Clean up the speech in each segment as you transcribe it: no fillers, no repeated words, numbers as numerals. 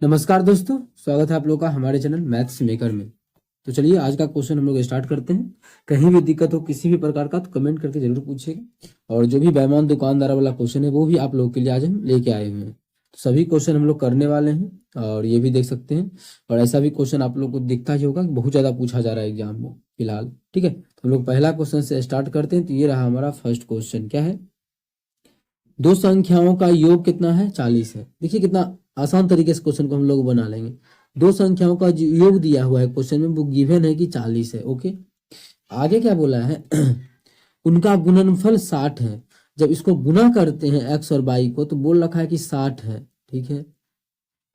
नमस्कार दोस्तों, स्वागत है आप लोगों का हमारे चैनल मैथ्स मेकर में। तो चलिए आज का क्वेश्चन हम लोग स्टार्ट करते हैं। कहीं भी दिक्कत हो किसी भी प्रकार का तो कमेंट करके जरूर पूछिएगा। और जो भी बेईमान दुकानदार वाला क्वेश्चन है वो भी आप लोगों के लिए आज हम लेके आए हुए हैं। तो सभी क्वेश्चन हम लोग करने वाले हैं और ये भी देख सकते हैं। और ऐसा भी क्वेश्चन आप लोग को दिखता ही होगा कि बहुत ज्यादा पूछा जा रहा है एग्जाम में फिलहाल। ठीक है, तो हम लोग पहला क्वेश्चन से स्टार्ट करते हैं। तो ये रहा हमारा फर्स्ट क्वेश्चन। क्या है? दो संख्याओं का योग कितना है? 40 है। देखिए कितना आसान तरीके से क्वेश्चन को हम लोग बना लेंगे। दो संख्याओं का जो योग दिया हुआ है क्वेश्चन में, वो गिवन है कि 40 है। ओके, आगे क्या बोला है? उनका गुणनफल 60 है। जब इसको गुना करते हैं एक्स और वाई को तो बोल रखा है कि 60 है। ठीक है,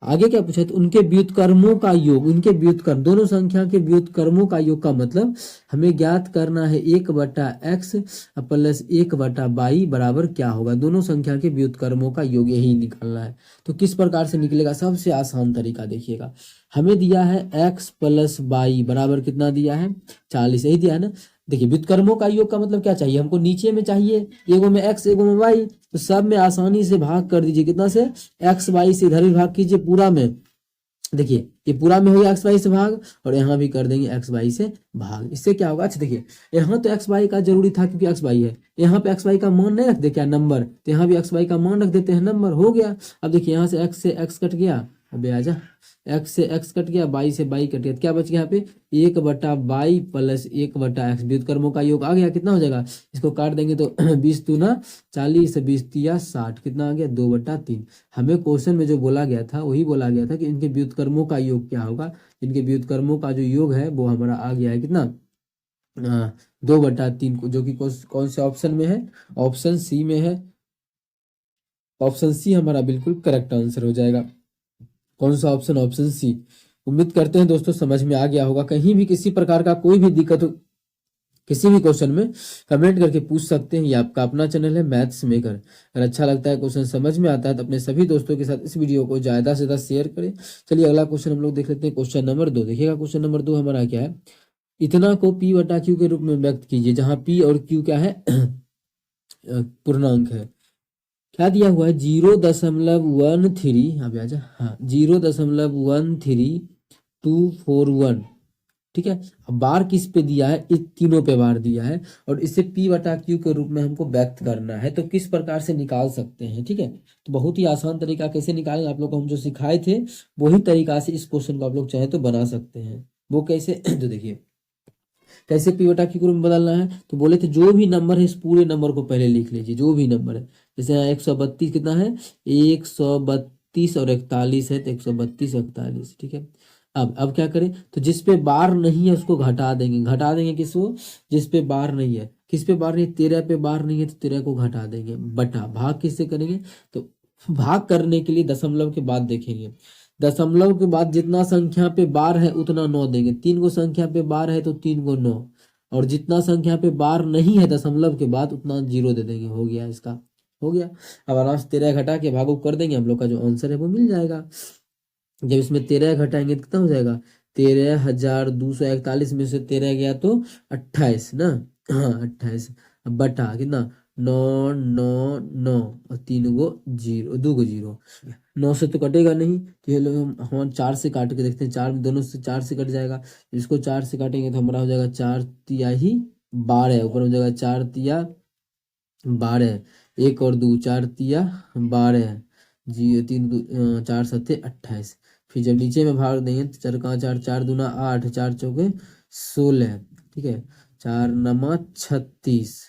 आगे क्या पूछा? तो उनके व्युत्क्रमों का योग, उनके व्युत्क्रम, दोनों संख्या के व्युत्क्रमों का योग का मतलब हमें ज्ञात करना है 1/x प्लस 1/y बराबर क्या होगा। दोनों संख्या के व्युत्क्रमों का योग यही निकालना है। तो किस प्रकार से निकलेगा? सबसे आसान तरीका देखिएगा। हमें दिया है x प्लस वाई बराबर कितना दिया है? 40, यही दिया है ना। देखिए व्युत्क्रमों का योग का मतलब क्या चाहिए हमको? नीचे में चाहिए, एगो में x एगो में y, तो सब में आसानी से भाग कर दीजिए। कितना से? एक्स वाई से इधर भी भाग कीजिए पूरा में। देखिए ये पूरा में हो गया एक्स वाई से भाग, और यहाँ भी कर देंगे एक्स वाई से भाग। इससे क्या होगा? अच्छा देखिए, यहाँ तो एक्स वाई का जरूरी था क्योंकि एक्स वाई है। यहाँ पे एक्स वाई का मान नहीं रखते क्या? नंबर। तो यहाँ भी एक्स वाई का मान रख देते हैं, नंबर हो गया। अब देखिए यहाँ से एक्स कट गया, अबे आजा, एक्स से एक्स कट गया, बाई से बाई कट गया, तो क्या बच गया यहाँ पे? 1/y plus 1/x। व्युत्क्रमों का योग आ गया। कितना हो जाएगा? इसको काट देंगे तो 20 दूना 40, 20 तिया 60, कितना आ गया? 2/3। हमें क्वेश्चन में जो बोला गया था वही बोला गया था कि इनके व्युत्क्रमों का योग क्या होगा। इनके व्युत्क्रमों का जो योग है वो हमारा आ गया है कितना? 2/3 को, जो कि कौन से ऑप्शन में है? ऑप्शन सी में है। ऑप्शन सी हमारा बिल्कुल करेक्ट आंसर हो जाएगा। कौन सा ऑप्शन? Option C. उम्मीद करते हैं दोस्तों समझ में आ गया होगा। कहीं भी किसी प्रकार का कोई भी दिक्कत हो किसी भी क्वेश्चन में कमेंट करके पूछ सकते हैं। ये आपका अपना चैनल है मैथ्स मेकर। अगर अच्छा लगता है, क्वेश्चन समझ में आता है, तो अपने सभी दोस्तों के साथ इस वीडियो को ज्यादा से ज्यादा शेयर करें। चलिए अगला क्वेश्चन हम लोग देख लेते हैं। क्वेश्चन नंबर 2 देखिएगा। क्वेश्चन नंबर 2 हमारा क्या है? इतना को p/q के रूप में व्यक्त कीजिए, जहां p और q क्या है? पूर्णांक है। क्या दिया हुआ है? 0.13, अब आ जा, हाँ 0.1321। ठीक है, अब बार किस पे दिया है? इस तीनों पे बार दिया है, और इसे p/q के रूप में हमको व्यक्त करना है। तो किस प्रकार से निकाल सकते हैं? ठीक है, तो बहुत ही आसान तरीका। कैसे निकालेंगे? आप लोग को हम जो सिखाए थे वही तरीका से इस क्वेश्चन को आप लोग चाहे तो बना सकते हैं। वो कैसे? तो देखिए कैसे p/q के रूप में बदलना है। तो बोले थे जो भी नंबर है इस पूरे नंबर को पहले लिख लीजिए, जो भी नंबर है। जैसे यहाँ 132 कितना है? 132 और 41 है, तो 132 41। ठीक है, अब क्या करें? तो जिस पे बार नहीं है उसको घटा देंगे। घटा देंगे किसको? जिस पे बार नहीं है। किस पे बार नहीं? 13 पे बार नहीं है, तो 13 को घटा देंगे। बटा भाग किससे करेंगे? तो भाग करने के लिए दशमलव के बाद देखेंगे। दशमलव के बाद जितना संख्या पे बार है उतना 9 देंगे। 3 को संख्या पे बार है तो 3 को 9, और जितना संख्या पे बार नहीं है दशमलव के बाद उतना 0 दे देंगे। हो गया इसका, हो गया। अब आराम से 13 घटा के भागो कर देंगे, हम लोग का जो आंसर है वो मिल जाएगा। जब इसमें 13 घटाएंगे तो कितना हो जाएगा? 13,241 में से 13 गया तो 28 ना। हाँ 28। अब बटा कितना? 9 9 9 और 3 गो 0, 2 गो 0। 9 से तो कटेगा नहीं, तो ये लोग हम 4 से काट के देखते हैं। 4 दोनों से 4 से कट जाएगा। इसको 4 से काटेंगे तो हमारा हो जाएगा 4 तिया ही 12, ऊपर हो जाएगा 4 तिया 12, 1 और 2 4 तिया 12, जी 3 4 सत्ते 28। फिर जब नीचे में भाग देंगे तो 4 का 4, 4 दूना 8, 4 चौके 16। ठीक है, 4 नमा 36।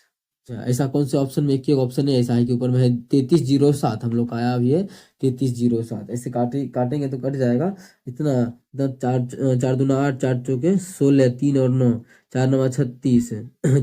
अच्छा, ऐसा कौन से ऑप्शन में? एक ही ऑप्शन है ऐसा है कि ऊपर में है 3307, हम लोग का आया भी है 3307। ऐसे काटेंगे तो कट जाएगा इतना। 4 दूना 8, 4 चौके 16, 3 और 9, 4 नमा 36,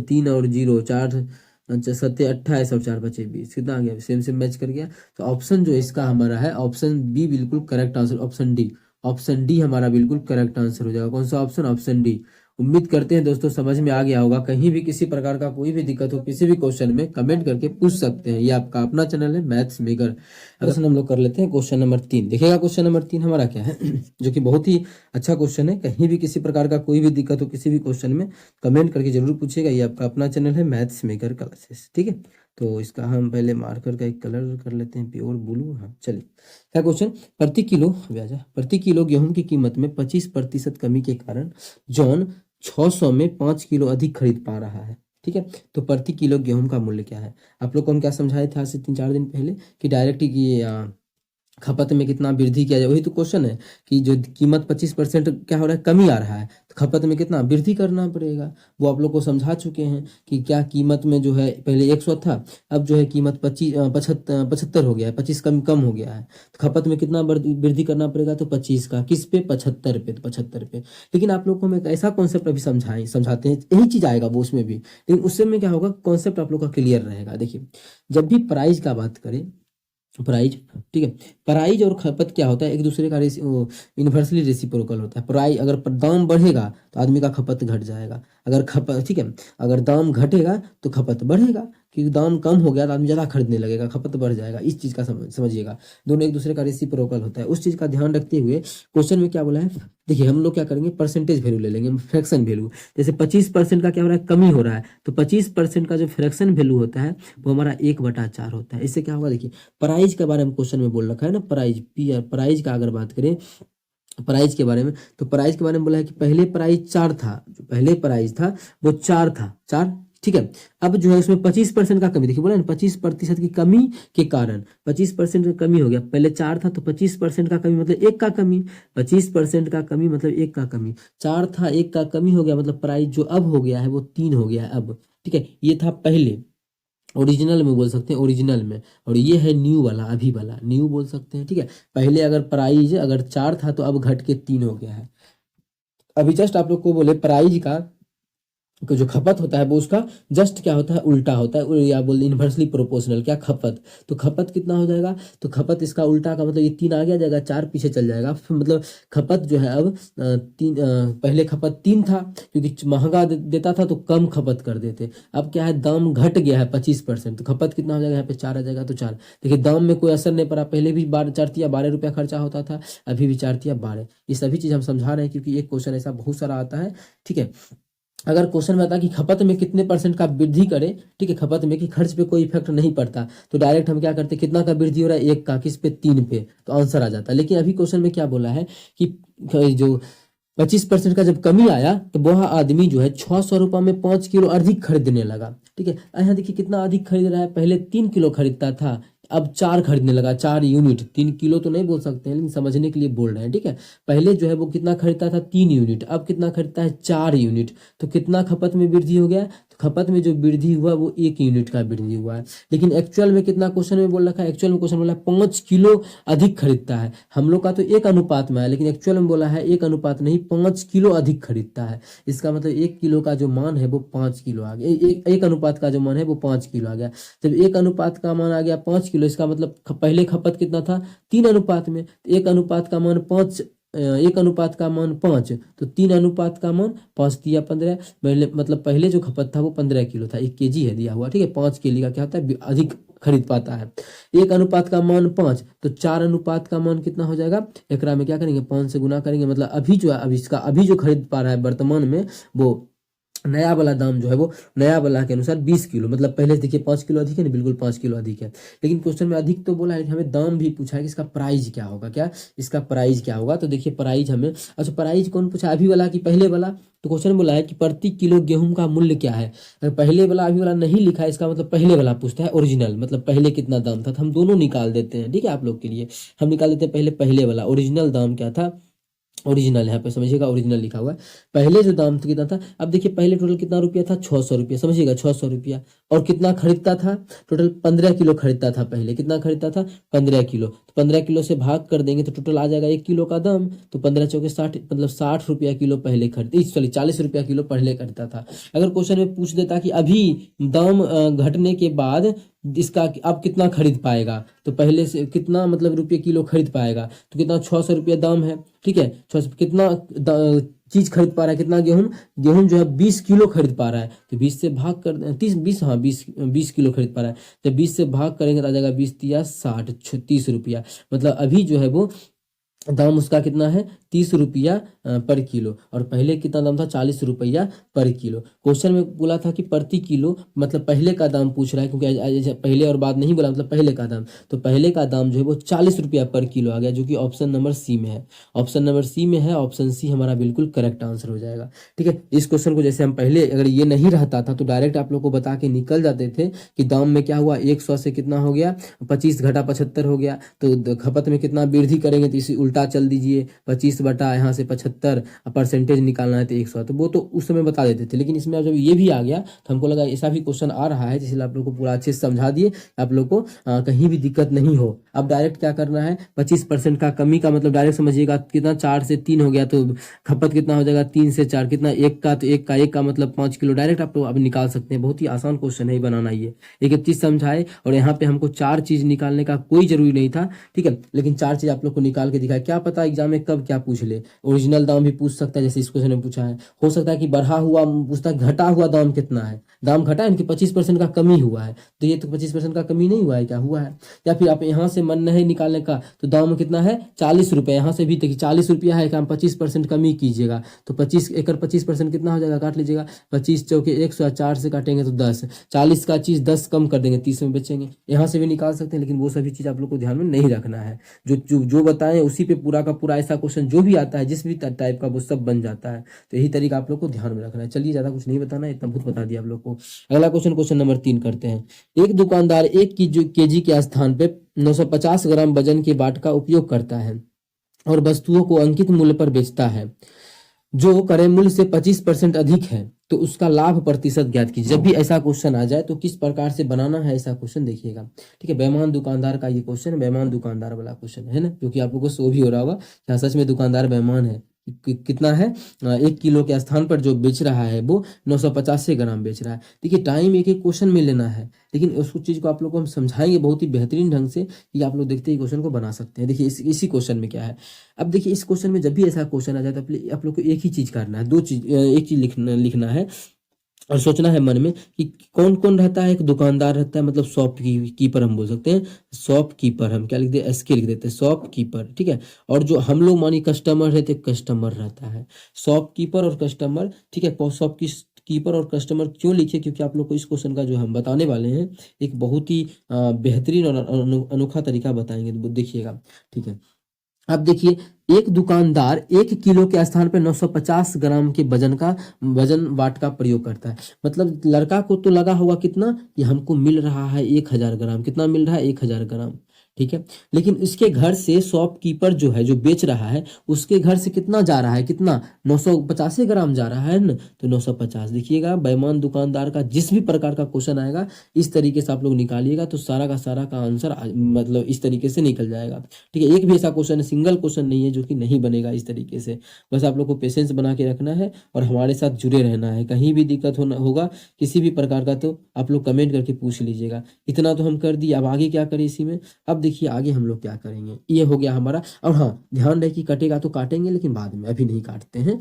3 और 0 4, अच्छा 7 28 और 4 बचे 20। कितना आ गया? सेम सेम मैच कर गया। तो ऑप्शन जो इसका हमारा है ऑप्शन बी बिल्कुल correct answer. Option D, option D हमारा बिल्कुल करेक्ट आंसर हो जाएगा। कौन सा ऑप्शन? Option D. उम्मीद करते हैं दोस्तों समझ में आ गया होगा। कहीं भी किसी प्रकार का कोई भी दिक्कत हो किसी भी क्वेश्चन में कमेंट करके पूछ सकते हैं। ये आपका अपना चैनल है मैथ्स मेकर। क्वेश्चन हम लोग कर लेते हैं। क्वेश्चन नंबर 3 देखिएगा। क्वेश्चन नंबर 3 हमारा क्या है? जो कि बहुत ही अच्छा क्वेश्चन है। कहीं भी किसी प्रकार का कोई भी दिक्कत हो किसी भी क्वेश्चन में कमेंट करके जरूर पूछिएगा। ये आपका अपना चैनल है मैथ्स मेकर क्लासेस। ठीक है, तो इसका हम पहले मार्कर का एक कलर कर लेते हैं प्योर ब्लू। हाँ चलिए, क्या क्वेश्चन, प्रति किलो गेहूं की कीमत में 25% कमी के कारण जॉन 600 में 5 किलो अधिक खरीद पा रहा है। ठीक है, तो प्रति किलो गेहूं का मूल्य क्या है। आप लोग को हम क्या समझाए थे आज से 3-4 दिन पहले कि डायरेक्ट ये खपत में कितना वृद्धि किया जाए। वही तो क्वेश्चन है कि जो कीमत 25% क्या हो रहा है, कमी आ रहा है, तो खपत में कितना वृद्धि करना पड़ेगा। वो आप लोग को समझा चुके हैं कि क्या कीमत में जो है पहले 100 था, अब जो है कीमत 75 हो गया है, 25 कम कम हो गया है, तो खपत में कितना वृद्धि करना पड़ेगा, तो 25 का, किस पे, 75 पे, तो 75 पे। लेकिन आप लोग को हम एक ऐसा कॉन्सेप्ट अभी समझाते हैं, यही चीज आएगा वो उसमें भी, लेकिन उससे में क्या होगा, कॉन्सेप्ट आप लोग का क्लियर रहेगा। देखिए, जब भी प्राइस का बात करें, प्राइज, ठीक है, प्राइज और खपत क्या होता है, एक दूसरे का इन्वर्सली रेसिप्रोकल होता है। प्राइस अगर दाम बढ़ेगा तो आदमी का खपत घट जाएगा, अगर खपत, ठीक है, अगर दाम घटेगा तो खपत बढ़ेगा, क्योंकि दाम कम हो गया तो आदमी ज़्यादा खरीदने लगेगा, खपत बढ़ जाएगा। इस चीज़ का समझिएगा, दोनों एक दूसरे का रेसिप्रोकल होता है। उस चीज़ का ध्यान रखते हुए क्वेश्चन में क्या बोला है, देखिए हम लोग क्या करेंगे, परसेंटेज वैल्यू ले लेंगे, फ्रैक्शन वैल्यू। जैसे 25% का क्या हो रहा है, कमी हो रहा है, तो 25% का जो फ्रैक्शन वैल्यू होता है वो हमारा 1/4 होता है। इससे क्या होगा, देखिए प्राइज के बारे में क्वेश्चन में बोल रखा है ना, प्राइज का अगर बात करें, प्राइज के बारे में, तो प्राइज के बारे में बोला है कि पहले प्राइज 4 था, जो पहले प्राइज था वो 4 था, 4, ठीक है। अब जो है उसमें 25% का कमी, देखिए बोला ना 25% की कमी के कारण 25% का कमी हो गया। पहले 4 था तो 25% का कमी मतलब 1 का कमी, 25% का कमी मतलब 1 का कमी, 4 था 1 का कमी हो गया, मतलब प्राइस जो अब हो गया है वो 3 हो गया है अब। ठीक है, ये था पहले, ओरिजिनल में बोल सकते हैं, ओरिजिनल में। और ये है न्यू वाला, अभी वाला न्यू बोल सकते हैं। ठीक है, पहले अगर प्राइज अगर 4 था तो अब घट के 3 हो गया है। अभी जस्ट आप लोग को बोले प्राइज का जो खपत होता है वो उसका जस्ट क्या होता है, उल्टा होता है, या बोल इन्वर्सली प्रोपोर्शनल। क्या खपत, तो खपत कितना हो जाएगा, तो खपत इसका उल्टा का मतलब ये 3 आगे आ जाएगा, 4 पीछे चल जाएगा, मतलब खपत जो है अब 3, पहले खपत 3 था, क्योंकि महंगा देता था तो कम खपत कर देते। अब क्या है, दाम घट गया है 25%, तो खपत कितना हो जाएगा, यहाँ पे 4 आ जाएगा, तो 4। देखिए दाम में कोई असर नहीं पड़ा, पहले भी 4 रुपया खर्चा होता था, अभी भी 4 ये सभी चीज़ हम समझा रहे हैं, क्योंकि एक क्वेश्चन ऐसा बहुत सारा आता है। ठीक है, अगर क्वेश्चन में आता कि खपत में कितने % का वृद्धि करें, ठीक है, खपत में कि खर्च पे कोई इफेक्ट नहीं पड़ता, तो डायरेक्ट हम क्या करते, कितना का वृद्धि हो रहा है, 1 का, किस पे, 3 पे, तो आंसर आ जाता है। लेकिन अभी क्वेश्चन में क्या बोला है कि जो 25% का जब कमी आया तो वह आदमी जो है 600 रुपये में 5 किलो अधिक खरीदने लगा। ठीक है, यहाँ देखिए कितना अधिक खरीद रहा है, पहले 3 किलो खरीदता था, अब 4 खरीदने लगा, 4 यूनिट, 3 किलो तो नहीं बोल सकते हैं लेकिन समझने के लिए बोल रहे हैं। ठीक है, पहले जो है वो कितना खरीदता था, 3 यूनिट, अब कितना खरीदता है, 4 यूनिट, तो कितना खपत में वृद्धि हो गया, तो खपत में जो वृद्धि हुआ वो 1 यूनिट का वृद्धि हुआ है। लेकिन एक्चुअल में कितना क्वेश्चन में बोल रखा है, एक्चुअल में क्वेश्चन बोला 5 किलो अधिक खरीदता है। हम लोग का तो 1 अनुपात में है, लेकिन एक्चुअल में बोला है 1 अनुपात नहीं, 5 किलो अधिक खरीदता है। इसका मतलब 1 किलो का जो मान है वो 5 किलो आ गया, एक अनुपात का जो मान है वो 5 किलो आ गया। जब 1 अनुपात का मान आ गया 5 किलो, इसका मतलब पहले खपत कितना था, 3 अनुपात में, तो 1 अनुपात का मान 5, 1 अनुपात का मान 5, तो 3 अनुपात का मान 5 दिया 15, मतलब पहले जो खपत था वो 15 किलो था, 1 केजी है दिया हुआ। ठीक है, 5 केजी का क्या होता है, अधिक खरीद पाता है। 1 अनुपात का मान 5, तो 4 अनुपात का मान कितना हो जाएगा, एकरा में क्या करेंगे, 5 से गुना करेंगे, मतलब अभी जो है, अभी इसका अभी जो खरीद पा रहा है वर्तमान में, वो नया वाला दाम जो है वो नया वाला के अनुसार 20 किलो, मतलब पहले से देखिए 5 किलो अधिक है ना, बिल्कुल 5 किलो अधिक है। लेकिन क्वेश्चन में अधिक तो बोला है, हमें दाम भी पूछा है कि इसका प्राइस क्या होगा, क्या इसका प्राइस क्या होगा। तो देखिए प्राइस हमें, अच्छा प्राइस कौन पूछा, अभी वाला कि पहले वाला, तो क्वेश्चन बोला है कि प्रति किलो गेहूं का मूल्य क्या है। अगर पहले वाला अभी वाला नहीं लिखा है, इसका मतलब पहले वाला पूछता है, ओरिजिनल मतलब पहले कितना दाम था, तो हम दोनों निकाल देते हैं। ठीक है, आप लोग के लिए हम निकाल देते हैं पहले वाला, ओरिजिनल दाम क्या था, ओरिजिनल, यहाँ पे समझिएगा ओरिजिनल लिखा हुआ है। पहले जो दाम कितना था, अब देखिए पहले टोटल कितना रुपया था, 600 रुपया, समझिएगा 600 रुपया, और कितना खरीदता था, टोटल 15 किलो खरीदता था, पहले कितना खरीदता था, 15 किलो, तो 15 किलो से भाग कर देंगे तो टोटल आ जाएगा 1 किलो का दाम, तो 15 चौके 60, मतलब 60 रुपया किलो पहले सॉरी 40 रुपया किलो पहले खरीदता था। अगर क्वेश्चन में पूछ देता कि अभी दाम घटने के बाद इसका अब कितना खरीद पाएगा, तो पहले से कितना मतलब रुपये किलो खरीद पाएगा, तो कितना 600 रुपया दाम है। ठीक है, 600 कितना चीज खरीद पा रहा है, कितना गेहूं जो है 20 किलो खरीद पा रहा है, तो 20 से भाग कर 20 किलो खरीद पा रहा है, जब 20 से भाग करेंगे तो आ जाएगा 20 तिया 60, 30 रुपया, मतलब अभी जो है वो दाम उसका कितना है 30 रुपया पर किलो, और पहले कितना दाम था 40 रुपया पर किलो। क्वेश्चन में बोला था कि प्रति किलो, मतलब पहले का दाम पूछ रहा है, क्योंकि पहले और बाद नहीं बोला, मतलब पहले का दाम, तो पहले का दाम जो है वो 40 रुपया पर किलो आ गया, जो कि ऑप्शन नंबर सी में है। ऑप्शन नंबर सी में है, ऑप्शन सी हमारा बिल्कुल करेक्ट आंसर हो जाएगा। ठीक है, इस क्वेश्चन को जैसे हम पहले अगर ये नहीं रहता था तो डायरेक्ट आप लोग को बता के निकल जाते थे कि दाम में क्या हुआ, 100 से कितना हो गया 25 घटा 75 हो गया, तो खपत में कितना वृद्धि करेंगे, तो इसी उल्टा चल दीजिए, 25 बटा यहाँ से 75, परसेंटेज निकालना है तो 100, तो वो तो उस समय बता देते थे। लेकिन इसमें अब जब ये भी आ गया तो हमको लगा ऐसा भी क्वेश्चन आ रहा है, जिसलिए आप लोग को पूरा अच्छे से समझा दिए, आप लोग को कहीं भी दिक्कत नहीं हो। अब डायरेक्ट क्या करना है, 25% का कमी का मतलब डायरेक्ट समझिएगा कितना, 4 से 3 हो गया तो खपत कितना हो जाएगा, 3 से 4 कितना, एक का, तो एक का मतलब 5 किलो, डायरेक्ट आप लोग अब निकाल सकते हैं। बहुत ही आसान क्वेश्चन है बनाना, ये एक एक चीज समझाए, और यहाँ पे हमको 4 चीज निकालने का कोई जरूरी नहीं था। ठीक है, लेकिन 4 चीज आप लोग को निकाल के दिखाया, क्या पता एग्जाम में कब क्या पूछ ले। ओरिजिनल दाम भी पूछ सकता है, जैसे इस क्वेश्चन में पूछा है, हो सकता है कि बढ़ा हुआ पूछता है, घटा हुआ दाम कितना है, दाम घटा है इनकी 25% का कमी हुआ है, तो ये तो 25% का कमी नहीं हुआ है, क्या हुआ है। या फिर आप यहाँ से मन नहीं निकालने का, तो दाम कितना है 40 रुपये, यहाँ से भी देखिए 40 रुपया है, क्या 25% कमी कीजिएगा, तो 25% कितना हो जाएगा, काट लीजिएगा, 25 चौके 100, 4 से काटेंगे तो 10, 40 का चीज 10 कम कर देंगे, 30 में बेचेंगे। यहाँ से भी निकाल सकते हैं, लेकिन वो सभी चीज आप लोग को ध्यान में नहीं रखना है। जो बताएं उसी पे पूरा का पूरा ऐसा क्वेश्चन जो भी आता है, जिस भी टाइप का, वो सब बन जाता है। तो यही तरीका आप लोग को ध्यान में रखना है। चलिए, ज्यादा कुछ नहीं बताना है, इतना बहुत बता दिया आप लोग को। अगला क्वेश्चन, क्वेश्चन नंबर 3 करते हैं। एक दुकानदार 1 केजी के स्थान पे 950 ग्राम वजन के बाट का उपयोग करता है और वस्तुओं को अंकित मूल्य पर बेचता है, जो क्रय मूल्य से 25% अधिक है, तो उसका लाभ प्रतिशत ज्ञात कीजिए। जब भी ऐसा क्वेश्चन आ जाए तो किस प्रकार से बनाना है ऐसा क्वेश्चन देखिएगा। ठीक है, बेईमान दुकानदार का ये क्वेश्चन है, बेईमान दुकानदार वाला क्वेश्चन है ना, क्योंकि आप लोगों को शो भी हो रहा होगा क्या सच में दुकानदार बेईमान है। कितना है, 1 किलो के स्थान पर जो बेच रहा है वो 950 ग्राम बेच रहा है। देखिए, टाइम एक एक क्वेश्चन में लेना है, लेकिन उस चीज को आप लोग को हम समझाएंगे बहुत ही बेहतरीन ढंग से, कि आप लोग देखते ही क्वेश्चन को बना सकते हैं। देखिए इसी क्वेश्चन में क्या है। अब देखिए, इस क्वेश्चन में जब भी ऐसा क्वेश्चन आ जाए तो आप लोग को एक ही चीज करना है, एक चीज लिखना है और सोचना है मन में कि कौन कौन रहता है। एक दुकानदार रहता है, मतलब शॉप कीपर हम बोल सकते हैं, शॉप कीपर हम क्या लिख देते, एसके लिख देते हैं, शॉप कीपर। ठीक है, और जो हम लोग मानी कस्टमर रहते, कस्टमर रहता है, शॉप कीपर और कस्टमर। ठीक है, शॉप की कीपर और कस्टमर क्यों लिखे, क्योंकि आप लोग को इस क्वेश्चन का जो हम बताने वाले हैं एक बहुत ही बेहतरीन और अनोखा तरीका बताएंगे, तो देखिएगा। ठीक है, अब देखिए, एक दुकानदार 1 किलो के स्थान पर 950 ग्राम के वजन बाट का प्रयोग करता है। मतलब लड़का को तो लगा होगा कितना, कि हमको मिल रहा है 1000 ग्राम, कितना मिल रहा है 1000 ग्राम। ठीक है, लेकिन इसके घर से शॉपकीपर जो है, जो बेच रहा है, उसके घर से कितना जा रहा है, कितना 950 ग्राम जा रहा है ना, तो 950। देखिएगा, बेईमान दुकानदार का जिस भी प्रकार का क्वेश्चन आएगा इस तरीके से आप लोग निकालिएगा, तो सारा का आंसर मतलब इस तरीके से निकल जाएगा। ठीक है, एक भी ऐसा क्वेश्चन है, सिंगल क्वेश्चन नहीं है जो कि नहीं बनेगा इस तरीके से। बस आप लोग को पेशेंस बना के रखना है और हमारे साथ जुड़े रहना है। कहीं भी दिक्कत होगा किसी भी प्रकार का, तो आप लोग कमेंट करके पूछ लीजिएगा। इतना तो हम कर दिए, अब आगे क्या करें इसी में। अब देखिए आगे हम लोग क्या करेंगे, ये हो गया हमारा। और हाँ, ध्यान रहे कि कटेगा तो काटेंगे, लेकिन बाद में, अभी नहीं काटते हैं।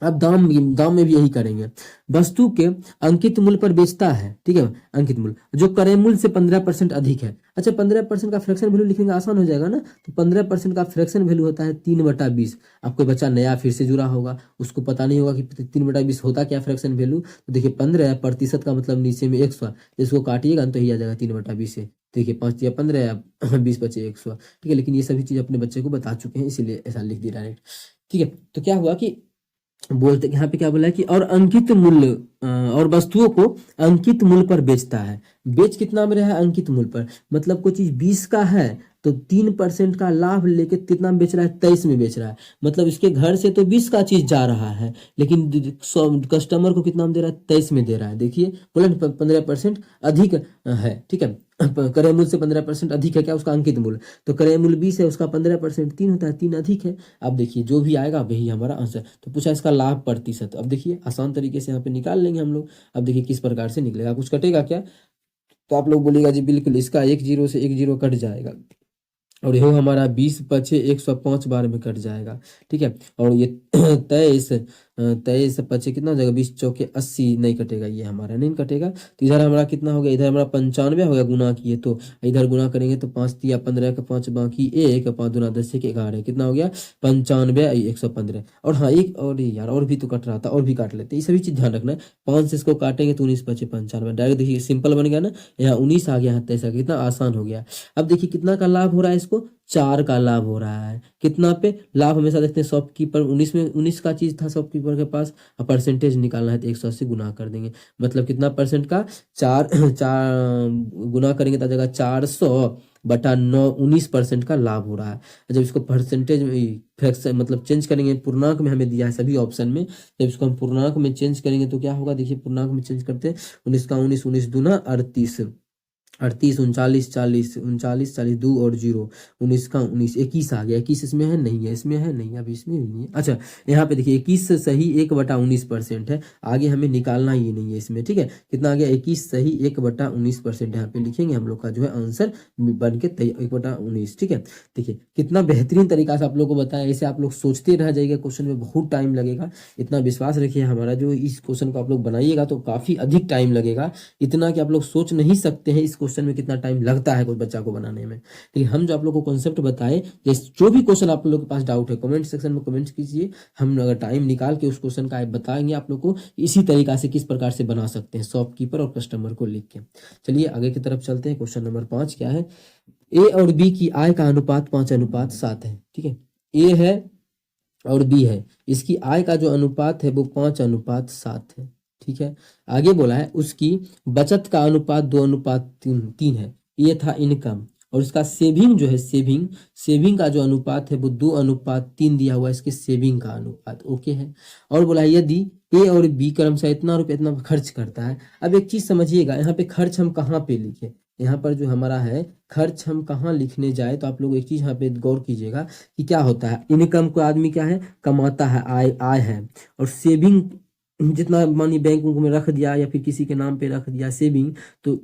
अब दाम में भी यही करेंगे। वस्तु के अंकित मूल्य पर बेचता है। ठीक है, अंकित मूल्य जो क्रय मूल्य से 15% अधिक है। अच्छा, 15% का फ्रैक्शन वैल्यू लिखने का आसान हो जाएगा ना, तो 15% का फ्रैक्शन वैल्यू होता है 3/20। अब कोई बच्चा नया फिर से जुड़ा होगा, उसको पता नहीं होगा कि 3/20 होता क्या फ्रैक्शन वैल्यू, तो देखिए 15% का मतलब नीचे में 100, इसको काटिएगा तो ही आ जाएगा 3/20 से। देखिए 5 या 15 या 20 बचे 100। ठीक है, लेकिन ये सभी चीज अपने बच्चे को बता चुके हैं, इसीलिए ऐसा लिख दिया डायरेक्ट। ठीक है, तो क्या हुआ कि बोलते यहाँ पे क्या बोला है कि और अंकित मूल्य और वस्तुओं को अंकित मूल्य पर बेचता है। बेच कितना में रहा है, अंकित मूल्य पर। मतलब कोई चीज 20 का है तो 3% का लाभ लेके कितना में बेच रहा है, 23 में बेच रहा है। मतलब इसके घर से तो 20 का चीज जा रहा है, लेकिन कस्टमर को कितना में दे रहा है, 23 में दे रहा है। देखिए बोला 15% अधिक है। ठीक है, क्रय मूल्य से 15% अधिक है क्या, उसका अंकित मूल्य। तो क्रय मूल्य 20 है, उसका 15% 3 होता है, 3 अधिक है। अब देखिए जो भी आएगा वही हमारा आंसर। तो पूछा इसका लाभ प्रतिशत। अब देखिए आसान तरीके से यहाँ पे निकाल लेंगे हम लोग। अब देखिए किस प्रकार से निकलेगा, कुछ कटेगा क्या, तो आप लोग बोलिएगा जी बिल्कुल, इसका 1 0 से 1 0 कट जाएगा, और यह हमारा 20 × 105 बार में कट जाएगा। ठीक है, और ये 23 23 25 कितना हो जाएगा, 20 चौके 80, नहीं कटेगा, ये हमारा नहीं कटेगा। तो इधर हमारा कितना हो गया, इधर हमारा 95 हो गया गुना किए तो, इधर गुना करेंगे तो 5 तिया 15 का 5 बाकी 1, 5 दूना 10 के 11, कितना हो गया 95 115। और हाँ एक और यार और भी तो कट रहा था, और भी काट लेते हैं, ये सभी चीज ध्यान रखना है। 5 से इसको काटेंगे तो 19 25 95, डायरेक्ट देखिए सिंपल बन गया ना, यहाँ 19 आ गया, यहाँ 23 आ गया, कितना आसान हो गया। अब देखिए कितना का लाभ हो रहा है, इसको 4 का लाभ हो रहा है। कितना पे लाभ हमेशा देखते हैं, शॉपकीपर 19 में 19 का चीज था शॉपकीपर के पास, और परसेंटेज निकालना है तो 180 गुना कर देंगे, मतलब कितना परसेंट का, 4 4 गुना करेंगे तो आ जाएगा 400/9, 19% का लाभ हो रहा है। जब इसको परसेंटेज फ्रैक्शन मतलब चेंज करेंगे, पूर्णांक में हमें दिया है सभी ऑप्शन में, जब इसको हम पूर्णांक में चेंज करेंगे तो क्या होगा, देखिए पूर्णांक में चेंज करते हैं, 19 का 19, 19 दूना 38, 38 39 40 39 40 2 और 0, 19 का 19, 21 आ गया, 21 इसमें है नहीं है, इसमें है नहीं, अभी इसमें भी नहीं है। अच्छा यहाँ पे देखिए 21 सही 1/19% है, आगे हमें निकालना ही नहीं है इसमें, ठीक है। कितना आ गया, 21 सही 1/19% यहाँ पे लिखेंगे हम लोग का जो है आंसर बन के 1/19, ठीक है। देखिए कितना बेहतरीन तरीका से आप लोग को बताया, ऐसे आप लोग सोचते रह जाइएगा, क्वेश्चन में बहुत टाइम लगेगा, इतना विश्वास रखिए हमारा, जो इस क्वेश्चन को आप लोग बनाइएगा तो काफी अधिक टाइम लगेगा, इतना कि आप लोग सोच नहीं सकते हैं इस क्वेश्चन में कितना टाइम लगता है कुछ बच्चा को बनाने में। लेकिन हम जो आप लोग को कॉन्सेप्ट बताए, जो भी क्वेश्चन आप लोग के पास डाउट है कमेंट सेक्शन में कमेंट कीजिए, हम अगर टाइम निकाल के उस क्वेश्चन का बताएंगे आप लोग को इसी तरीका से किस प्रकार से बना सकते हैं शॉपकीपर और कस्टमर को लिख के। चलिए आगे की तरफ चलते हैं। क्वेश्चन नंबर 5 क्या है, ए और बी की आय का अनुपात 5:7 है, ठीक है। ए है और बी है, इसकी आय का जो अनुपात है वो 5:7 है, ठीक है। आगे बोला है उसकी बचत का अनुपात 2:3 है, ये था इनकम, और इसका सेविंग जो है, सेविंग का जो अनुपात है वो 2:3 दिया हुआ है, इसके सेविंग का अनुपात, ओके है। और बोला है यदि ए और बी क्रमशः इतना रुपये इतना खर्च करता है। अब एक चीज समझिएगा, यहाँ पे खर्च हम कहाँ पे लिखे, यहाँ पर जो हमारा है खर्च हम कहाँ लिखने जाए, तो आप लोग एक चीज यहाँ पे गौर कीजिएगा कि क्या होता है, इनकम को आदमी क्या है कमाता है, आय है, और सेविंग जितना मानी बैंक में रख दिया या फिर किसी के नाम पे रख दिया सेविंग, तो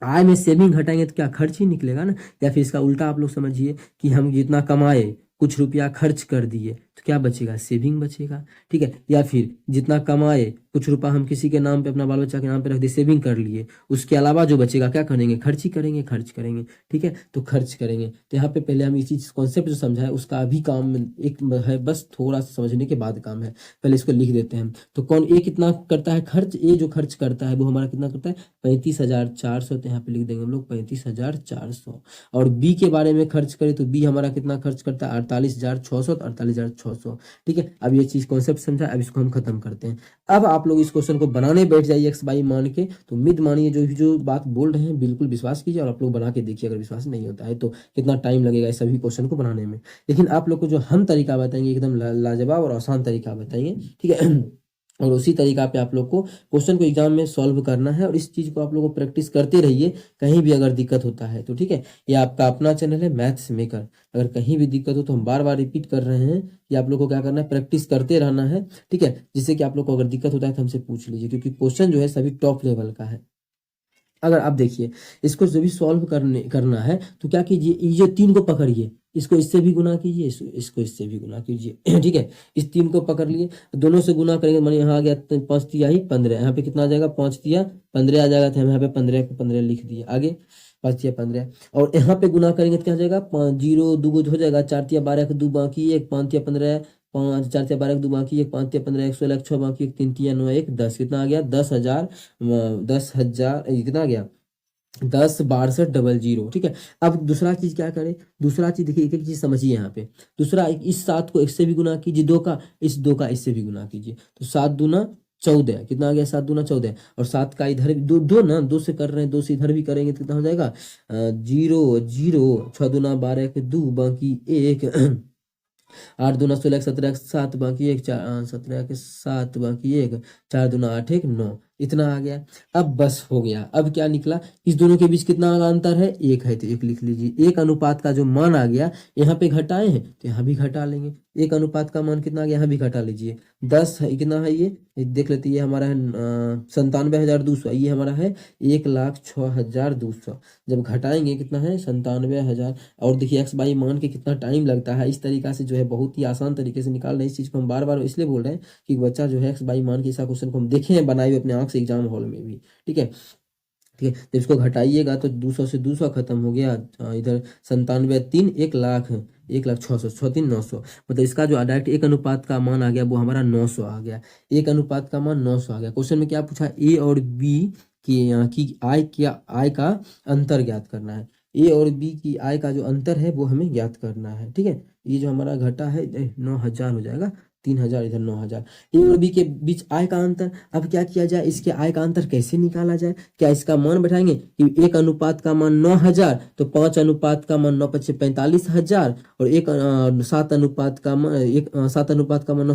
आय में सेविंग घटाएंगे तो क्या खर्च ही निकलेगा ना। या फिर इसका उल्टा आप लोग समझिए कि हम जितना कमाए कुछ रुपया खर्च कर दिए तो क्या बचेगा, सेविंग बचेगा, ठीक है। या फिर जितना कमाए कुछ रुपया हम किसी के नाम पे अपना बाल बच्चा के नाम पे रख दिए, सेविंग कर लिए, उसके अलावा जो बचेगा क्या करेंगे, खर्च ही करेंगे, खर्च करेंगे, ठीक है। तो खर्च करेंगे, तो यहाँ पे पहले हम ये चीज कॉन्सेप्ट जो समझा है उसका अभी काम एक है, बस थोड़ा सा समझने के बाद काम है, पहले इसको लिख देते हैं। तो कौन ए कितना करता है खर्च, ए जो खर्च करता है वो हमारा कितना करता है 35,400, तो यहाँ पे लिख देंगे हम लोग 35,400। और बी के बारे में खर्च करें तो बी हमारा कितना खर्च करता है 48,600, 48,600, ठीक है। अब ये चीज कॉन्सेप्ट समझा, अब इसको हम खत्म करते हैं। अब आप लोग इस क्वेश्चन को बनाने बैठ जाइए एक्स वाई मान के, तो उम्मीद मानिए जो बात बोल रहे हैं बिल्कुल विश्वास कीजिए, और आप लोग बना के देखिए, अगर विश्वास नहीं होता है तो कितना टाइम लगेगा इस सभी क्वेश्चन को बनाने में। लेकिन आप लोग को जो हम तरीका बताएंगे एकदम लाजवाब और आसान तरीका बताएंगे, ठीक है। और उसी तरीका पे आप लोग को क्वेश्चन को एग्जाम में सॉल्व करना है, और इस चीज को आप लोग को प्रैक्टिस करते रहिए, कहीं भी अगर दिक्कत होता है तो, ठीक है। ये आपका अपना चैनल है मैथ्स मेकर, अगर कहीं भी दिक्कत हो तो हम बार बार रिपीट कर रहे हैं कि आप लोग को क्या करना है, प्रैक्टिस करते रहना है, ठीक है। जिससे कि आप लोग को अगर दिक्कत होता है तो हमसे पूछ लीजिए, क्योंकि क्वेश्चन जो है सभी टॉप लेवल का है। अगर आप देखिए इसको जब भी सॉल्व करना है तो क्या कीजिए, ये 3 को पकड़िए, इसको इससे भी गुना कीजिए, इसको इससे भी गुना कीजिए, ठीक है। इस 3 को पकड़ लिए, दोनों से गुना करेंगे, मानिए यहाँ आ गया 5 तिया ही 15, यहाँ पे कितना आ जाएगा 5 तिया 15 आ जाएगा, तो हम यहाँ पे 15 को 15 लिख दिए, आगे 5 तिया 15, और यहाँ पे गुना करेंगे तो क्या हो जाएगा 5 0 2 हो जाएगा, 4 तिया 12 के 2 बाकी 1, 5 तिया 15 5 4 तिया 12 के 2 बाकी 1, 5 तिया 15 1 16 6 बाकी 1 3 तिया 9 1 10, कितना आ गया 10,000, 10,000 कितना आ गया 10 6200, ठीक है। अब दूसरा चीज क्या करें, दूसरा चीज देखिए, एक एक चीज समझिए यहाँ पे। दूसरा इस 7 को 1 से भी गुना कीजिए, 2 का इस 2 का इससे भी गुना कीजिए, तो 7 दूना 14, कितना आ गया 7 दूना 14, और 7 का इधर दो दो ना 2 से कर रहे हैं, 2 से इधर भी करेंगे तो कितना हो जाएगा 0 0, 6 दूना 12 के 2 बाकी 1, 8 दूना 16 17 7 बाकी 1, 17 के 7 बाकी 1, 4 दूना 8 1 9, इतना आ गया। अब बस हो गया। अब क्या निकला, इस दोनों के बीच कितना अंतर है, एक है, तो एक लिख लीजिए। एक अनुपात का जो मान आ गया, यहाँ पे घटाए हैं तो यहाँ भी घटा लेंगे। एक अनुपात का मान कितना आ गया, यहाँ भी घटा लीजिए। 10 है, कितना है ये देख लेते हैं। ये हमारा है 97,200, ये हमारा है 1,06,200। जब घटाएंगे कितना है 97,000। और देखिए एक्स बाई मान के कितना टाइम लगता है, इस तरीका से जो है बहुत ही आसान तरीके से निकाल रहे हैं। इस चीज़ को हम बार बार इसलिए बोल रहे हैं कि बच्चा जो है एक्स बाई मान के ऐसा क्वेश्चन को हम देखे हैं बनाए हुए अपने आंख से एग्जाम हॉल में भी। ठीक है, ठीक है। तो इसको घटाइएगा तो 200 से 200 खत्म हो गया। इधर 97 3 1,00,000, 1,06,000, 6,3,900। मतलब इसका जो डायरेक्ट एक अनुपात का मान आ गया वो हमारा 900 आ गया। एक अनुपात का मान 900 आ गया। क्वेश्चन में क्या पूछा, ए और बी की आय का अंतर ज्ञात करना है। ए और बी की आय का जो अंतर है वो हमें ज्ञात करना है। ठीक है, ये जो हमारा घटा है 9,000 हो जाएगा, 3,000 इधर 9,000। ए और बी के बीच आय का अंतर, अब क्या किया जाए, इसके आय का अंतर कैसे निकाला जाए। क्या इसका मान बैठाएंगे कि एक अनुपात का मान 9,000, तो 5 अनुपात का मान 9 × 45,000, और 7 अनुपात का मान 9 ×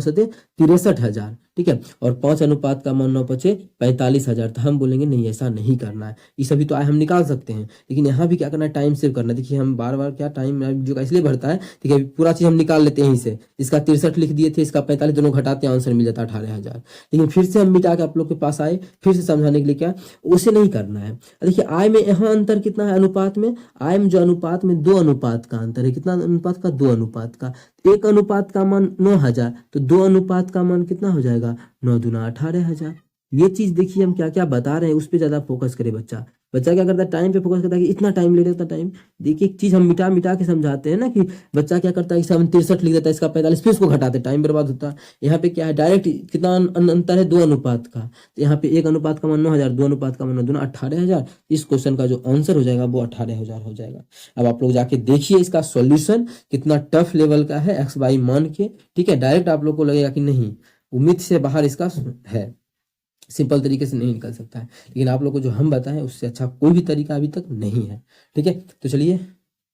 63,000। ठीक है, और 5 अनुपात का मान 9 × 45,000। तो हम बोलेंगे नहीं, ऐसा नहीं करना है। ये सभी तो आय हम निकाल सकते हैं, लेकिन यहाँ भी क्या करना है, टाइम सेव करना है। देखिए हम बार बार क्या टाइम जो इसलिए बढ़ता है, ठीक है, पूरा चीज हम निकाल लेते हैं यहीं से। इसका 63 लिख दिए थे, इसका 45, दोनों घटाते हैं, आंसर मिल जाता है 18,000। लेकिन फिर से हम मिटा के आप लोग के पास आए, फिर से समझाने के लिए क्या, उसे नहीं करना है। देखिए आय में यहाँ अंतर कितना है, अनुपात में, आय में जो अनुपात में 2 अनुपात का अंतर है। कितना अनुपात का, 2 अनुपात का। एक अनुपात का मान 9,000, तो 2 अनुपात का मान कितना हो जाएगा, 9 दूना 18,000। ये चीज देखिए हम क्या क्या बता रहे हैं, उस पर ज्यादा फोकस करे बच्चा। बच्चा क्या करता है, टाइम पे फोकस करता है कि इतना टाइम ले लेता टाइम। देखिए एक चीज हम मिटा मिटा के समझाते हैं ना, कि बच्चा क्या करता है कि 63 लिख देता है, इसका 45, फिर उसको घटाते, टाइम बर्बाद होता है। यहाँ पे क्या है, डायरेक्ट कितना अंतर है, 2 अनुपात का। तो यहाँ पे एक अनुपात का मान 9,000, 2 अनुपात का मान 9 दूना 18,000। इस क्वेश्चन का जो आंसर हो जाएगा वो 18,000 हो जाएगा। अब आप लोग जाके देखिए इसका सॉल्यूशन कितना टफ लेवल का है एक्स बाई मान के। ठीक है, डायरेक्ट आप लोग को लगेगा कि नहीं, उम्मीद से बाहर इसका है, सिंपल तरीके से नहीं निकल सकता है। लेकिन आप लोग को जो हम बताएं उससे अच्छा कोई भी तरीका अभी तक नहीं है। ठीक है, तो चलिए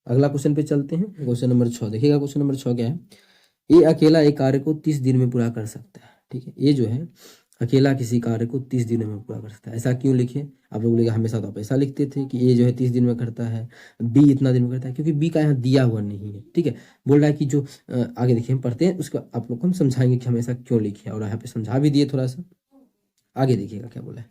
अगला क्वेश्चन पे चलते हैं। क्वेश्चन नंबर 6 देखिएगा। क्वेश्चन नंबर 6 क्या है, ये अकेला एक कार्य को 30 दिन में पूरा कर सकता है। ठीक है, ये जो है अकेला किसी कार्य को 30 दिनों में पूरा कर सकता है। ऐसा क्यों लिखे, आप लोग बोलेगा हमेशा तो आप ऐसा लिखते थे कि ये जो है 30 दिन में करता है, बी इतना दिन में करता है, क्योंकि बी का यहाँ दिया हुआ नहीं है। ठीक है, बोल रहा है कि जो आगे देखिए हम पढ़ते हैं उसको आप लोग को हम समझाएंगे कि हम ऐसा क्यों लिखे, और यहाँ पे समझा भी दिए थोड़ा सा। आगे देखिएगा क्या बोला है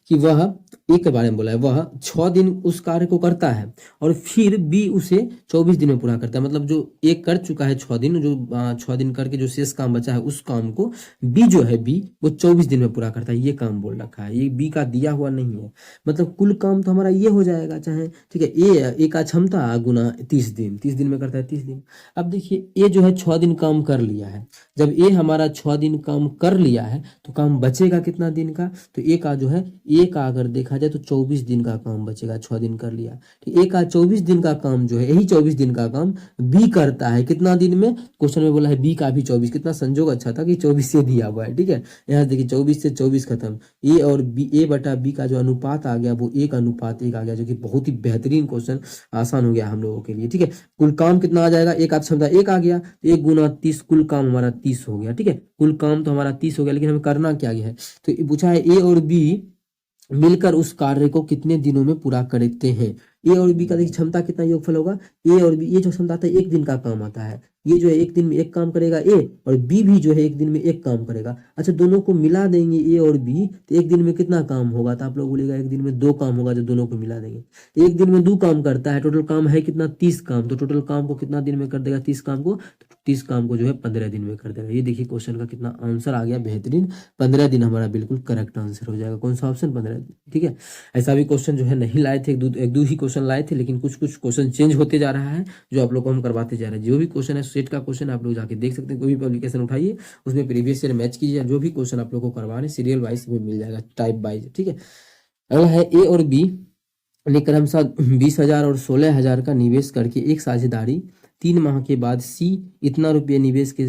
कि वह एक के बारे में बोला है, वह 6 दिन उस कार्य को करता है और फिर बी उसे 24 दिन में पूरा करता है। मतलब जो एक कर चुका है 6 दिन, जो 6 दिन करके जो शेष काम बचा है उस काम को बी जो है बी वो 24 दिन में पूरा करता है। ये काम बोल रखा है, ये बी का दिया हुआ नहीं है। मतलब कुल काम तो हमारा ये हो जाएगा चाहे, ठीक है, ए का क्षमता गुना 30 दिन, 30 दिन में करता है 30 दिन। अब देखिए ए जो है 6 दिन काम कर लिया है। जब ए हमारा 6 दिन काम कर लिया है तो काम बचेगा कितना दिन का, तो ए का जो है ए का अगर देखा जाए तो 24 दिन का काम बचेगा। 6 दिन कर लिया, ठीक, ए का 24 दिन का काम जो है, यही 24 दिन का काम बी करता है कितना दिन में, क्वेश्चन में बोला है बी का भी 24। कितना संजोग अच्छा था कि 24 से दिया हुआ है। ठीक है, यहाँ देखिए 24 से 24 खत्म। ए और बी, ए बटा बी का जो अनुपात आ गया वो 1:1 आ गया, जो कि बहुत ही बेहतरीन क्वेश्चन, आसान हो गया हम लोगों के लिए। ठीक है, कुल काम कितना आ जाएगा, एक क्षमता 1 आ गया, 1 गुना 30, कुल काम हमारा 30 हो गया। ठीक है, कुल काम तो हमारा 30 हो गया, लेकिन हमें करना क्या है, तो ये पूछा है ए और बी मिलकर उस कार्य को कितने दिनों में पूरा करते हैं। ए और बी का देखिए क्षमता कितना योगफल होगा, ए और बी, ये जो क्षमता आता है 1 दिन का काम आता है, ये जो है 1 दिन में 1 काम करेगा ए, और बी भी जो है 1 दिन में 1 काम करेगा। अच्छा, दोनों को मिला देंगे ए और बी, तो 1 दिन में कितना काम होगा, तो आप लोग बोलेगा 1 दिन में 2 काम होगा जब दोनों को मिला देंगे। 1 दिन में 2 काम करता है, टोटल काम है कितना 30 काम, तो टोटल काम को कितना दिन में कर देगा 30 काम को, तो 30 काम को जो है 15 दिन में कर देगा। ये देखिए क्वेश्चन का कितना आंसर आ गया बेहतरीन, 15 दिन हमारा बिल्कुल करेक्ट आंसर हो जाएगा। कौन सा ऑप्शन, 15 दिन। ठीक है, ऐसा भी क्वेश्चन जो है नहीं लाए थे, एक दो ही क्वेश्चन लाए थे, लेकिन कुछ कुछ क्वेश्चन चेंज होते जा रहा है जो आप लोग को हम करवाते जा रहे हैं। जो भी क्वेश्चन है सेट का क्वेश्चन आप लोग जाके देख सकते हैं, कोई भी पब्लिकेशन उठाइए उसमें प्रीवियस ईयर मैच कीजिए, जो भी क्वेश्चन आप लोग को करवा रहे हैं सीरियल वाइज में मिल जाएगा, टाइप वाइज। ठीक है, अगला है ए और बी ने क्रमशः 20,000 और 16,000 का निवेश करके एक साझेदारी 3 माह के बाद सी इतना रुपये निवेश के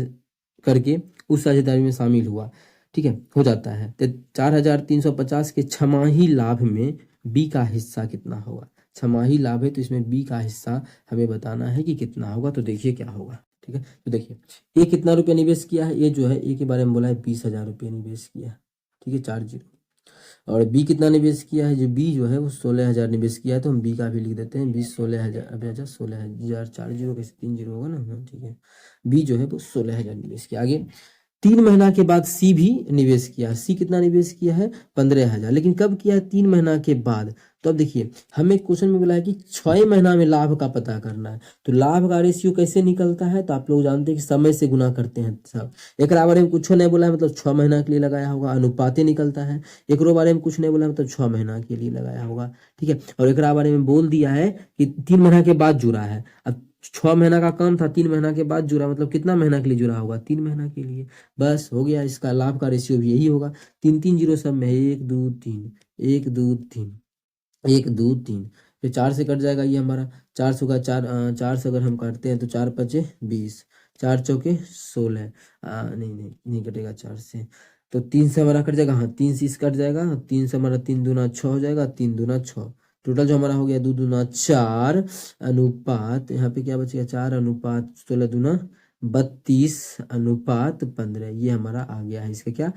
करके उस साझेदारी में शामिल हुआ। ठीक है, हो जाता है, तो 4,350 के छमाही लाभ में बी का हिस्सा कितना होगा। छमाही लाभ है तो इसमें बी का हिस्सा हमें बताना है कि कितना होगा। तो देखिए क्या होगा। ठीक है, तो देखिए ए कितना रुपया निवेश किया है, ये जो है ए के बारे में बोला है 20,000 रुपये निवेश किया। ठीक है, 40, और बी कितना निवेश किया है, जो बी जो है वो 16,000 निवेश किया है, तो हम बी का भी लिख देते हैं 20 16,000। अभी अच्छा 16,000 4 जीरो कैसे 3 जीरो होगा ना, हाँ ठीक है। बी जो है वो 16,000 निवेश किया। आगे 3 महीना के बाद सी भी निवेश किया। सी कितना निवेश किया है, 15,000, लेकिन कब किया है, 3 महीना के बाद। तो अब देखिए हमें क्वेश्चन में बोला है कि 6 महीना में लाभ का पता करना है। तो लाभ का रेशियो कैसे निकलता है, तो आप लोग जानते हैं कि समय से गुना करते हैं सब। एक बारे में कुछ नहीं बोला है, मतलब 6 महीना के लिए लगाया होगा, अनुपाते निकलता है। एक बारे में कुछ नहीं बोला है, मतलब 6 महीना के लिए लगाया होगा, ठीक है। और एक बारे में बोल दिया है कि 3 महीना के बाद जुड़ा है। अब 6 महीना का काम था, 3 महीना के बाद जुड़ा, मतलब कितना महीना के लिए जुड़ा होगा, 3 महीना के लिए। बस हो गया, इसका लाभ का रेशियो भी यही होगा। 3 3 जीरो सब में है, 1 2 3, 1 2 3, 1 2 3, फिर 4 से कट जाएगा ये हमारा। 4 से होगा 4, 4 से अगर हम काटते हैं तो 4 पचे 20, 4 चौके 16, नहीं नहीं नहीं कटेगा 4 से, तो 3 से हमारा कट जाएगा, हाँ 3 से इस कट जाएगा, 3 से हमारा 3 दूना 6 हो जाएगा, 3 दूना 6, टोटल जो हमारा हो गया 2 दूना 4 अनुपात, यहाँ पे क्या बचेगा 4 अनुपात 16 दूना 32 अनुपात 15, ये हमारा आ गया है इसका क्या,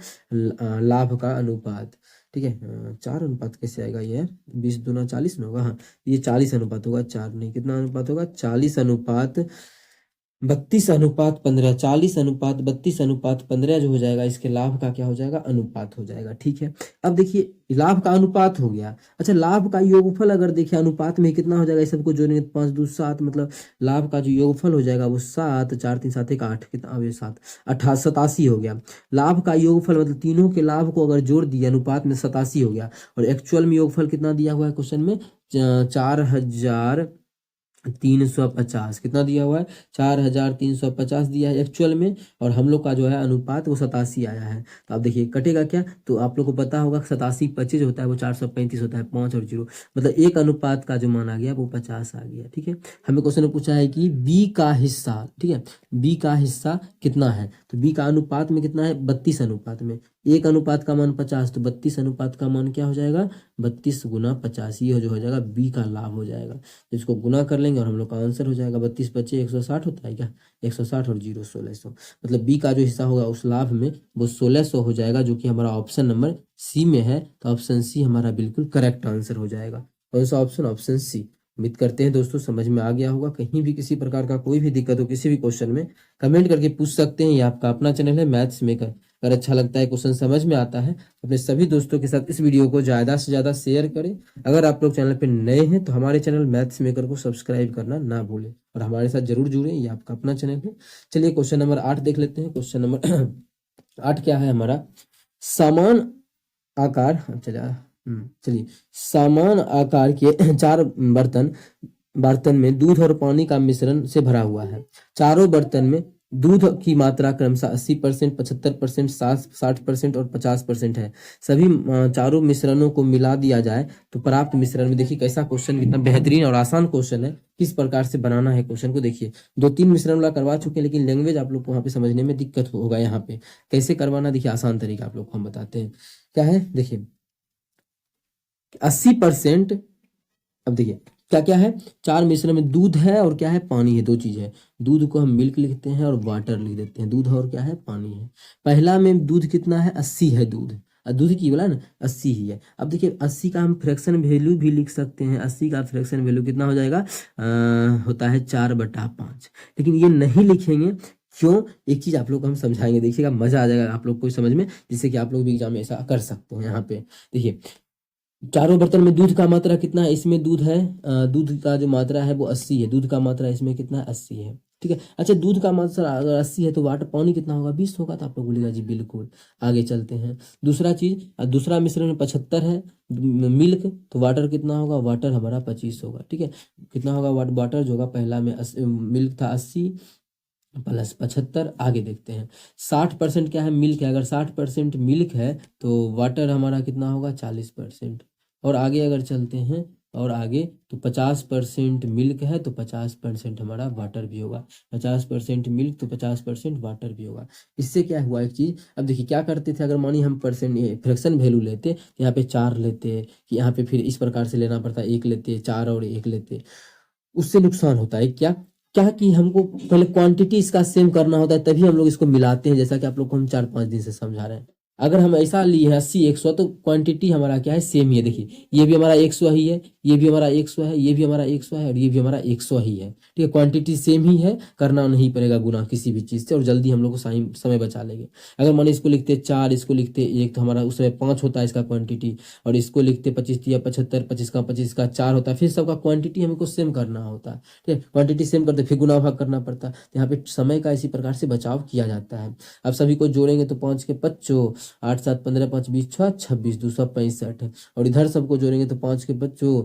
लाभ का अनुपात, ठीक है। 4 अनुपात कैसे आएगा, ये 20 दूना 40 ना होगा, हाँ ये 40 अनुपात होगा, 4 नहीं, कितना अनुपात होगा, 40 अनुपात 32 अनुपात 15, 40 अनुपात 32 अनुपात 15 जो हो जाएगा, इसके लाभ का क्या हो जाएगा, अनुपात हो जाएगा, ठीक है। अब देखिए लाभ का अनुपात हो गया। अच्छा लाभ का योगफल अगर देखिए अनुपात में कितना हो जाएगा, इस सबको जोड़ेंगे 5 2 7, मतलब लाभ का जो योगफल हो जाएगा वो 7, 4 3 7 1 8, कितना अब ये 7 18 87 हो गया। लाभ का योगफल मतलब तीनों के लाभ को अगर जोड़ दिया अनुपात में 87 हो गया। और एक्चुअल में योगफल कितना दिया हुआ है क्वेश्चन में, 4,350, कितना दिया हुआ है, 4,350 दिया है एक्चुअल में। और हम लोग का जो है अनुपात वो 87 आया है। तो आप देखिए कटेगा क्या, तो आप लोग को पता होगा 87 25 होता है, वो 435 होता है, 5 और 0, मतलब एक अनुपात का जो मान आ गया वो 50 आ गया, ठीक है। हमें क्वेश्चन में पूछा है कि बी का हिस्सा, ठीक है, बी का हिस्सा कितना है, तो बी का अनुपात में कितना है, 32 अनुपात में, एक अनुपात का मान 50, तो 32 अनुपात का मान क्या हो जाएगा, 32 गुना 50, ये जो हो जाएगा बी का लाभ हो जाएगा। इसको गुना कर लेंगे और हम लोग का आंसर हो जाएगा 32 बच्चे 160 होता है क्या, 160 और 0 1600, मतलब बी का जो हिस्सा होगा उस लाभ में वो 1600 हो जाएगा, जो कि हमारा ऑप्शन नंबर सी में है। तो ऑप्शन सी हमारा बिल्कुल करेक्ट आंसर हो जाएगा। कौन सा ऑप्शन, ऑप्शन सी। उम्मीद करते हैं दोस्तों समझ में आ गया होगा। कहीं भी किसी प्रकार का कोई भी दिक्कत हो किसी भी क्वेश्चन में कमेंट करके पूछ सकते हैं। ये आपका अपना चैनल है मैथ्स मेकर। अगर अच्छा लगता है, क्वेश्चन समझ में आता है, अपने सभी दोस्तों के साथ इस वीडियो को ज़्यादा से ज़्यादा शेयर करें। अगर आप लोग चैनल पे नए हैं तो हमारे चैनल मैथ्स मेकर को सब्सक्राइब करना ना भूलें और हमारे साथ जरूर जुड़ें, ये आपका अपना चैनल है। चलिए क्वेश्चन नंबर 8 देख लेते हैं। क्वेश्चन नंबर 8 क्या है हमारा, समान आकार, चलिए समान आकार के 4 बर्तन में दूध और पानी का मिश्रण से भरा हुआ है। चारों बर्तन में दूध की मात्रा क्रमशः 80%, 75%, 60% और 50% है। सभी चारों मिश्रणों को मिला दिया जाए तो प्राप्त मिश्रण में, देखिए कैसा क्वेश्चन, कितना बेहतरीन और आसान क्वेश्चन है। किस प्रकार से बनाना है क्वेश्चन को देखिए, 2 3 मिश्रण वाला करवा चुके हैं, लेकिन लैंग्वेज आप लोग को वहाँ पे समझने में दिक्कत होगा। यहाँ पे कैसे करवाना, देखिए आसान तरीका आप लोग को हम बताते हैं। क्या है देखिए, 80%, अब देखिए क्या क्या है, 4 मिश्रण में दूध है और क्या है, पानी है, 2 चीज है। दूध को हम मिल्क लिखते हैं और वाटर लिख देते हैं। दूध और क्या है, पानी है। पहला में दूध कितना है, 80 है दूध, दूध की बोला ना 80 ही है। अब देखिए 80 का हम फ्रैक्शन वैल्यू भी लिख सकते हैं। 80 का फ्रैक्शन वैल्यू कितना हो जाएगा, होता है 4/5, लेकिन ये नहीं लिखेंगे। क्यों, एक चीज आप लोग को हम समझाएंगे, देखिएगा मजा आ जाएगा आप लोग को समझ में, जिससे कि आप लोग भी एग्जाम में ऐसा कर सकते हैं। यहाँ पे देखिए चारों बर्तन में दूध का मात्रा कितना है, इसमें दूध है, दूध का जो मात्रा है वो 80 है। दूध का मात्रा इसमें कितना है, 80 है, ठीक है। अच्छा दूध का मात्रा अगर 80 है तो वाटर पानी कितना होगा, 20 होगा। तो आप लोग बोलेगा जी बिल्कुल। आगे चलते हैं, दूसरा चीज, दूसरा मिश्रण में 75 है मिल्क, तो वाटर कितना होगा, वाटर हमारा 25 होगा, ठीक है। कितना होगा वाटर जो होगा, पहला में मिल्क था 80 प्लस 75। आगे देखते हैं 60% क्या है, मिल्क है। अगर 60% मिल्क है तो वाटर हमारा कितना होगा, 40%। और आगे अगर चलते हैं और आगे तो 50% मिल्क है तो 50% हमारा वाटर भी होगा। 50% मिल्क तो 50% वाटर भी होगा। इससे क्या हुआ एक चीज, अब देखिए क्या करते थे, अगर मानिए हम फ्रैक्शन वैल्यू लेते तो यहाँ पे 4 लेते, कि यहाँ पे फिर इस प्रकार से लेना पड़ता, 1 लेते, 4 और 1 लेते, उससे नुकसान होता है। क्या क्या कि हमको पहले क्वांटिटी इसका सेम करना होता है, तभी हम लोग इसको मिलाते हैं, जैसा कि आप लोग को हम 4 5 दिन से समझा रहे हैं। अगर हम ऐसा लिए हैं 80 100 तो क्वांटिटी हमारा क्या है, सेम ही है। देखिए ये भी हमारा 100 ही है, ये भी हमारा 100 है, ये भी हमारा 100 है और ये भी हमारा 100 ही है। ठीक है, क्वांटिटी सेम ही है, करना नहीं पड़ेगा गुना किसी भी चीज़ से और जल्दी हम लोग को समय बचा लेंगे। अगर मान इसको लिखते 4, इसको लिखते 1 तो हमारा उस समय 5 होता है इसका क्वांटिटी, और इसको लिखते 25 या 75, 25 का 4 होता है, फिर सबका क्वांटिटी हमको सेम करना होता है। ठीक है, क्वांटिटी सेम करते फिर गुना भाग करना पड़ता है। तो यहाँ पे समय का इसी प्रकार से बचाव किया जाता है। अब सभी को जोड़ेंगे तो 5 के 25, 8 7 15, 5 20 6 26, 265। और इधर सबको जोड़ेंगे तो 5 के 25,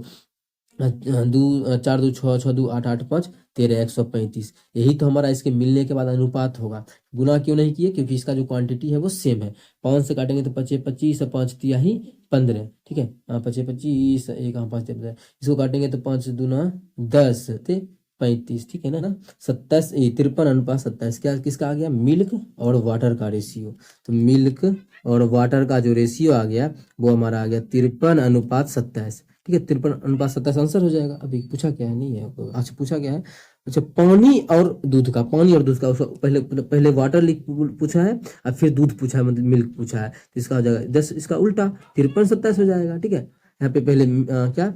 4 2 6 6 2 8 8 5 13, 135। यही तो हमारा इसके मिलने के बाद अनुपात होगा। गुना क्यों नहीं किए, क्योंकि इसका जो क्वांटिटी है वो सेम है। 5 से काटेंगे तो 25 25, 5 तिहाई 15। ठीक है, 25 25, 1 5 15, इसको काटेंगे तो 5 दूना 10 ते 35। ठीक है ना, 27 53:27 क्या किसका आ गया, मिल्क और वाटर का रेशियो। तो मिल्क और वाटर का जो रेशियो आ गया वो हमारा आ गया 53:27। ठीक है, 53:27 आंसर हो जाएगा। अभी पूछा क्या है, नहीं है, अच्छा पूछा क्या है, अच्छा पानी और दूध का, पहले पहले वाटर लिख पूछा है और फिर दूध पूछा है, मतलब मिल्क पूछा है। तो इसका हो जाएगा 10, इसका उल्टा 53:27 हो जाएगा। ठीक है, यहाँ पे पहले क्या,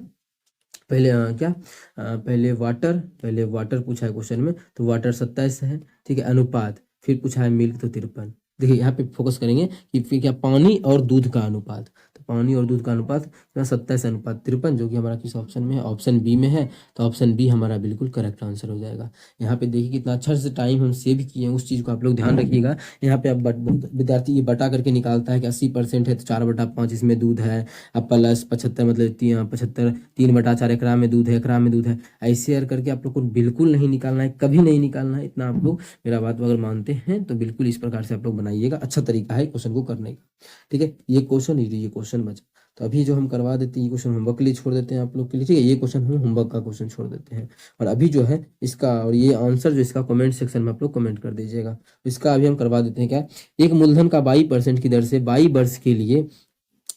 पहले क्या, पहले वाटर पूछा है क्वेश्चन में, तो वाटर 27 है। ठीक है, अनुपात फिर पूछा है मिल्क तो 53। देखिए यहाँ पे फोकस करेंगे कि फिर क्या, पानी और दूध का अनुपात, तो पानी और दूध का अनुपात 27:53, जो कि हमारा किस ऑप्शन में है, ऑप्शन बी में है। तो ऑप्शन बी हमारा बिल्कुल करेक्ट आंसर हो जाएगा। यहाँ पे देखिए कितना अच्छा से टाइम हम सेव किए हैं, उस चीज़ को आप लोग ध्यान रखिएगा। यहाँ पे अब विद्यार्थी ये बटा करके निकालता है कि 80% है तो 4/5 इसमें दूध है, अब प्लस 75 मतलब 75 3/4 एकरा में दूध है, एकरा में दूध है। ऐसे करके आप लोग को बिल्कुल नहीं निकालना है, कभी नहीं निकालना है। इतना आप लोग मेरा बात अगर मानते हैं तो बिल्कुल इस प्रकार से आप लोग बनाइएगा, अच्छा तरीका है क्वेश्चन को करने का। ठीक है, ये क्वेश्चन बचा। तो अभी जो हम करवा देते हैं ये क्वेश्चन होमवर्क के लिए छोड़ देते हैं आप लोग के लिए। ठीक है, ये क्वेश्चन हम होमवर्क का क्वेश्चन छोड़ देते हैं, और अभी जो है इसका और ये आंसर जो इसका कमेंट सेक्शन में आप लोग कमेंट कर दीजिएगा। इसका अभी हम करवा देते हैं क्या, एक मूलधन का 22% की दर से 22 वर्ष के लिए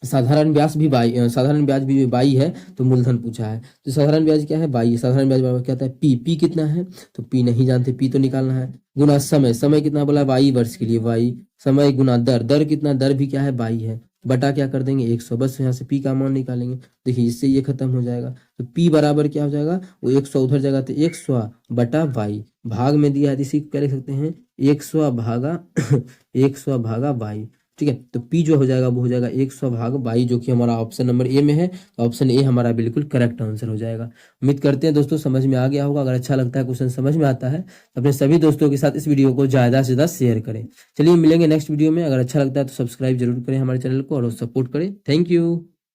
साधारण ब्याज भी 22 है, तो मूलधन पूछा है। तो साधारण ब्याज क्या है, 22। साधारण ब्याज बराबर क्या होता है, पी कितना है, तो पी नहीं जानते, पी तो निकालना है। गुना समय कितना बोला, 22 वर्ष के लिए 22, समय गुना दर कितना, दर भी क्या है 22 है, बटा क्या कर देंगे 100, बस यहाँ से पी का मान निकालेंगे। देखिए इससे ये खत्म हो जाएगा। तो पी बराबर क्या हो जाएगा, वो 100 उधर जाएगा तो 100 बटा 22, भाग में दिया है, इसी क्या लिख सकते हैं 100 भागा 100 भागा 22। ठीक है, तो पी जो हो जाएगा वो हो जाएगा 100 भाग 22, जो कि हमारा ऑप्शन नंबर ए में है। तो ऑप्शन ए हमारा बिल्कुल करेक्ट आंसर हो जाएगा। उम्मीद करते हैं दोस्तों समझ में आ गया होगा। अगर अच्छा लगता है, क्वेश्चन समझ में आता है, तो अपने सभी दोस्तों के साथ इस वीडियो को ज़्यादा से ज़्यादा शेयर करें। चलिए मिलेंगे नेक्स्ट वीडियो में। अगर अच्छा लगता है तो सब्सक्राइब जरूर करें हमारे चैनल को और सपोर्ट करें। Thank you.